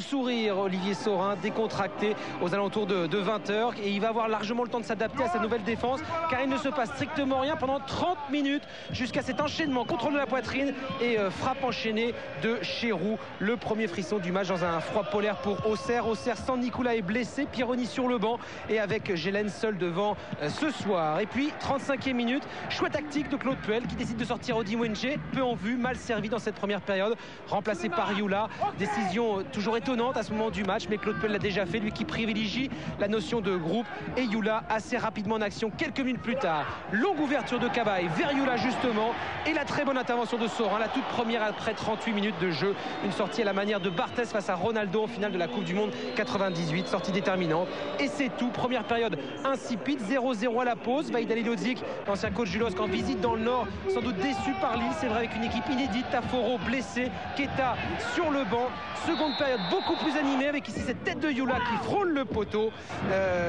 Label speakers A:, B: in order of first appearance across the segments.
A: Sourire Olivier Saurin, décontracté aux alentours de 20h, et il va avoir largement le temps de s'adapter à sa nouvelle défense, car il ne se passe strictement rien pendant 30 minutes jusqu'à cet enchaînement, contrôle de la poitrine et frappe enchaînée de Chéroux. Le premier frisson du match dans un froid polaire pour Auxerre. Auxerre sans Nicolas est blessé, Pironi sur le banc et avec Gélène seul devant ce soir. Et puis 35e minute, choix tactique de Claude Puel qui décide de sortir Odi Mwenche, peu en vue, mal servi dans cette première période, remplacé par Youla. Décision toujours étonnante à ce moment du match, mais Claude Puel l'a déjà fait, lui qui privilégie la notion de groupe, et Youla assez rapidement en action quelques minutes plus tard. Longue ouverture de Cabaye vers Youla justement, et la très bonne intervention de Saurin, la toute première après 38 minutes de jeu, une sortie à la manière de Barthez face à Ronaldo en finale de la Coupe du Monde 98, sortie déterminante, et c'est tout. Première période insipide, 0-0 à la pause. Vaïd Halilhodžić, l'ancien coach du LOSC, en visite dans le Nord, sans doute déçu par Lille, c'est vrai, avec une équipe inédite. Taforo blessé, Keita sur le banc. Seconde période beaucoup plus animée, avec ici cette tête de Youla qui frôle le poteau,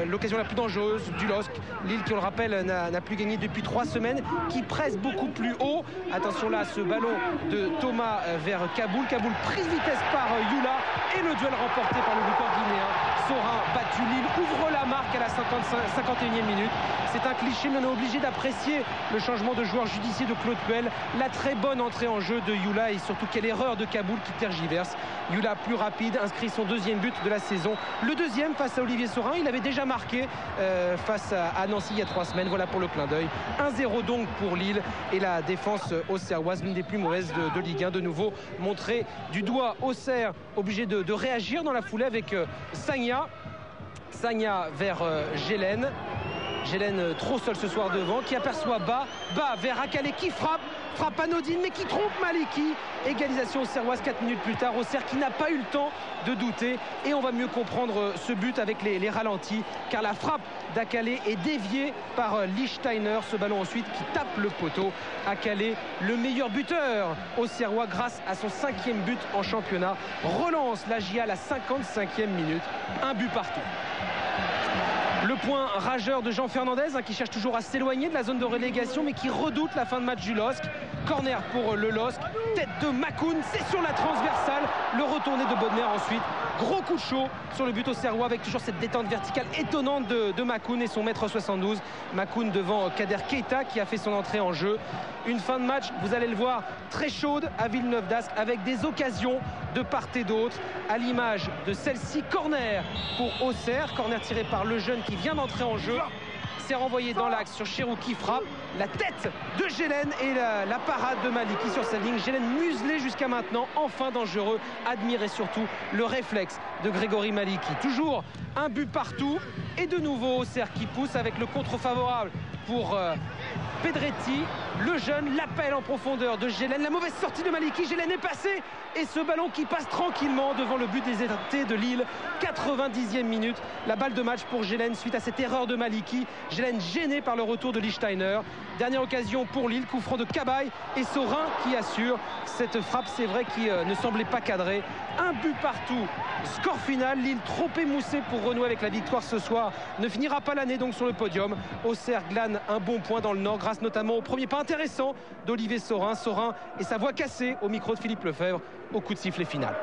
A: l'occasion la plus dangereuse du LOSC. Lille qui, on le rappelle, n'a plus gagné depuis 3 semaines, qui presse beaucoup plus haut. Attention là, ce ballon de Thomas vers Kaboul pris de vitesse par Youla, et le duel remporté par le buteur guinéen. Saurin battu, Lille ouvre la marque à la 51e minute. C'est un cliché, mais on est obligé d'apprécier le changement de joueur judicieux de Claude Puel, la très bonne entrée en jeu de Youla, et surtout quelle erreur de Kaboul qui tergiverse. Youla plus rapide, inscrit son 2e but de la saison, le 2e face à Olivier Saurin. Il avait déjà marqué face à Nancy il y a 3 semaines. Voilà pour le clin d'œil. 1-0 donc pour Lille, et la défense auxerroise, l'une des plus mauvaises de Ligue 1, de nouveau montré du doigt. Auxerre obligé de réagir dans la foulée avec Sagna vers Gélène. Gélène trop seul ce soir devant, qui aperçoit Bas vers Akale qui frappe anodine mais qui trompe Maliki. Égalisation auxerroise 4 minutes plus tard. Auxerre qui n'a pas eu le temps de douter, et on va mieux comprendre ce but avec les ralentis, car la frappe d'Akale est déviée par Lichtsteiner. Ce ballon ensuite qui tape le poteau. Akale, le meilleur buteur auxerrois grâce à son 5e but en championnat, relance la GIA à la 55e minute. Un but partout. Le point rageur de Jean Fernandez, qui cherche toujours à s'éloigner de la zone de relégation, mais qui redoute la fin de match du LOSC. Corner pour le LOSC, tête de Makoun, c'est sur la transversale, le retourné de Bodmer ensuite. Gros coup de chaud sur le but auxerrois, avec toujours cette détente verticale étonnante de Makoun et son mètre 72. Makoun devant Kader Keita qui a fait son entrée en jeu. Une fin de match, vous allez le voir, très chaude à Villeneuve d'Ascq, avec des occasions de part et d'autre, à l'image de celle-ci. Corner pour Auxerre, corner tiré par le jeune qui vient d'entrer en jeu. C'est renvoyé dans l'axe sur Chéroux qui frappe. La tête de Gélène et la parade de Maliki sur sa ligne. Gélène muselé jusqu'à maintenant, enfin dangereux. Admirez surtout le réflexe de Grégory Maliki. Toujours un but partout, et de nouveau Auxerre qui pousse avec le contre favorable pour Pedretti. Le jeune, l'appel en profondeur de Gélène, la mauvaise sortie de Maliki. Gélène est passé, et ce ballon qui passe tranquillement devant le but des étreintés de Lille. 90e minute, la balle de match pour Gélène suite à cette erreur de Maliki. Gélène gêné par le retour de Lichtsteiner. Dernière occasion pour Lille, coup franc de Cabaye, et Saurin qui assure cette frappe, c'est vrai, qui ne semblait pas cadrée. Un but partout, score final. Lille trop émoussé pour renouer avec la victoire ce soir, ne finira pas l'année donc sur le podium. Auxerre glane un bon point dans le Nord, grâce notamment au premier pas intéressant d'Olivier Saurin. Saurin et sa voix cassée au micro de Philippe Lefebvre au coup de sifflet final.